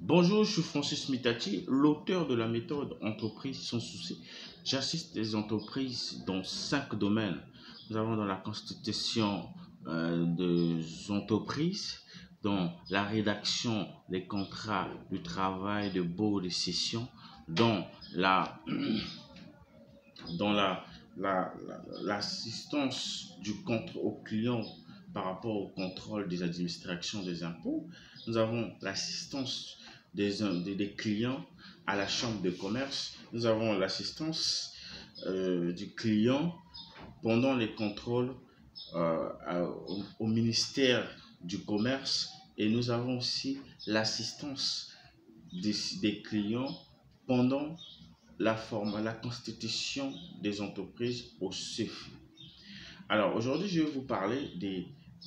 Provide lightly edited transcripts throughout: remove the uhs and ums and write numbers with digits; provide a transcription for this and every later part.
Bonjour, je suis Francis Mitati, l'auteur de la méthode Entreprise sans souci. J'assiste les entreprises dans 5 domaines. Nous avons dans la constitution des entreprises, dans la rédaction des contrats du travail, de baux, de session, dans la, dans l'assistance du compte au client par rapport au contrôle des administrations des impôts. Nous avons l'assistance des clients à la chambre de commerce. Nous avons l'assistance du client pendant les contrôles au ministère du commerce, et nous avons aussi l'assistance des clients pendant la constitution des entreprises au CEFI. Alors aujourd'hui, je vais vous parler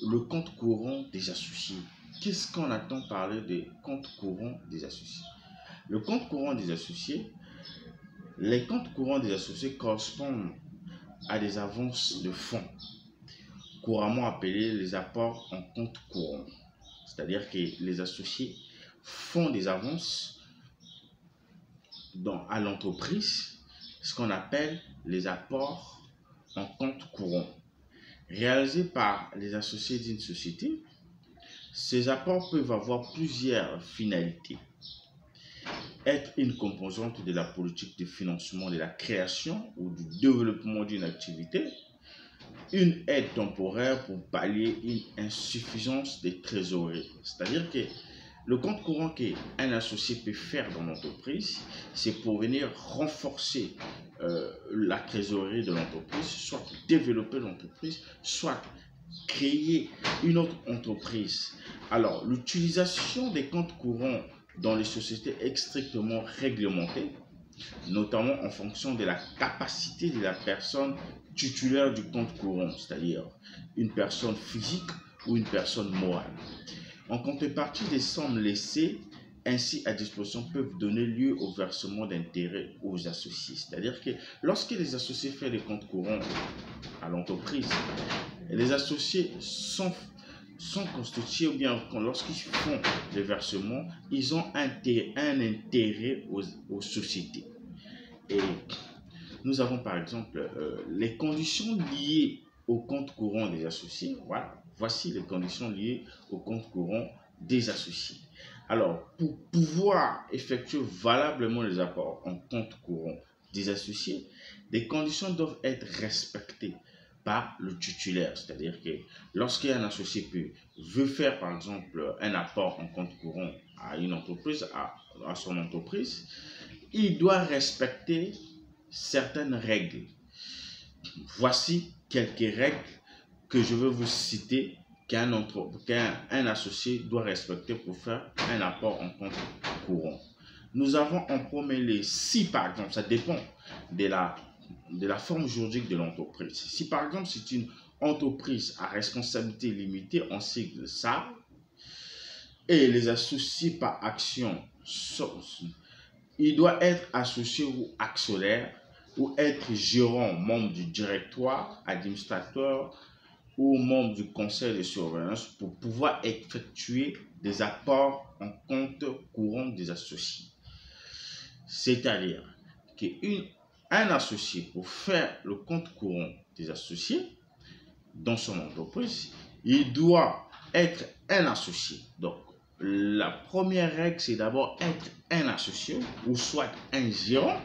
le compte courant des associés. Qu'est-ce qu'on attend parler des comptes courants des associés? Le compte courant des associés, les comptes courants des associés correspondent à des avances de fonds, couramment appelés les apports en compte courant. C'est-à-dire que les associés font des avances à l'entreprise, ce qu'on appelle les apports en compte courant. Réalisés par les associés d'une société, ces apports peuvent avoir plusieurs finalités. Être une composante de la politique de financement de la création ou du développement d'une activité, une aide temporaire pour pallier une insuffisance des trésoreries. C'est-à-dire que le compte courant qu'un associé peut faire dans l'entreprise, c'est pour venir renforcer la trésorerie de l'entreprise, soit développer l'entreprise, soit créer une autre entreprise. Alors, l'utilisation des comptes courants dans les sociétés est strictement réglementée, notamment en fonction de la capacité de la personne titulaire du compte courant, c'est-à-dire une personne physique ou une personne morale. En contrepartie des sommes laissées ainsi à disposition peuvent donner lieu au versement d'intérêts aux associés. C'est-à-dire que lorsque les associés font des comptes courants à l'entreprise, les associés sont constitués, ou bien lorsqu'ils font des versements, ils ont un intérêt aux sociétés. Et nous avons par exemple les conditions liées au compte courant des associés. Voilà. Voici les conditions liées au compte courant des associés. Alors, pour pouvoir effectuer valablement les apports en compte courant des associés, des conditions doivent être respectées par le titulaire. C'est-à-dire que lorsqu'un associé veut faire par exemple un apport en compte courant à une entreprise, à son entreprise, il doit respecter certaines règles. Voici quelques règles que je veux vous citer qu'un associé doit respecter pour faire un apport en compte courant. Nous avons en premier lieu, si par exemple, ça dépend de la forme juridique de l'entreprise. Si par exemple c'est une entreprise à responsabilité limitée, on sigle ça, et les associés par action, il doit être associé ou actionnaire, ou être gérant, membre du directoire, administrateur ou membre du conseil de surveillance pour pouvoir effectuer des apports en compte courant des associés. C'est-à-dire qu'un associé, pour faire le compte courant des associés dans son entreprise, il doit être un associé. Donc, la première règle, c'est d'abord être un associé, ou soit un gérant,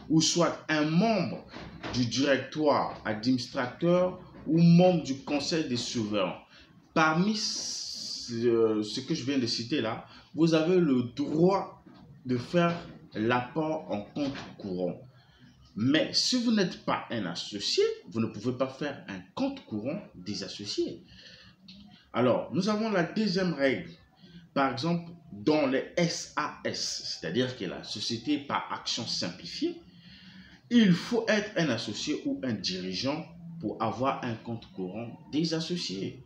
ou soit un membre du directoire, administrateur ou membre du conseil des surveillants. Parmi ce que je viens de citer là, vous avez le droit de faire l'apport en compte courant. Mais si vous n'êtes pas un associé, vous ne pouvez pas faire un compte courant des associés. Alors, nous avons la deuxième règle. Par exemple, dans les SAS, c'est-à-dire que la société par action simplifiée, il faut être un associé ou un dirigeant pour avoir un compte courant des associés.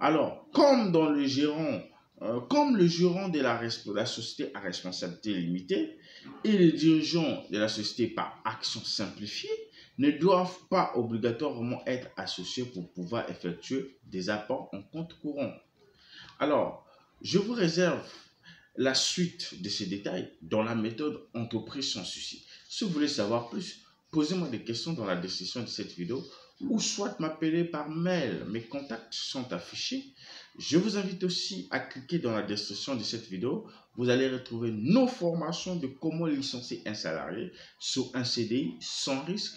Alors, comme le gérant de la société à responsabilité limitée et les dirigeants de la société par action simplifiée ne doivent pas obligatoirement être associés pour pouvoir effectuer des apports en compte courant. Alors, je vous réserve la suite de ces détails dans la méthode entreprise sans souci. Si vous voulez savoir plus, posez-moi des questions dans la description de cette vidéo ou soit m'appeler par mail. Mes contacts sont affichés. Je vous invite aussi à cliquer dans la description de cette vidéo. Vous allez retrouver nos formations de comment licencier un salarié sur un CDI sans risque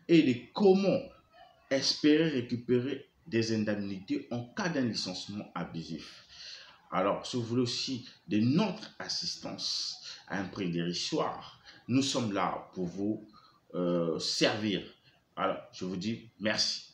et de comment espérer récupérer des indemnités en cas d'un licenciement abusif. Alors, si vous voulez aussi de notre assistance à un prix dérisoire, nous sommes là pour vous servir. Alors, je vous dis merci.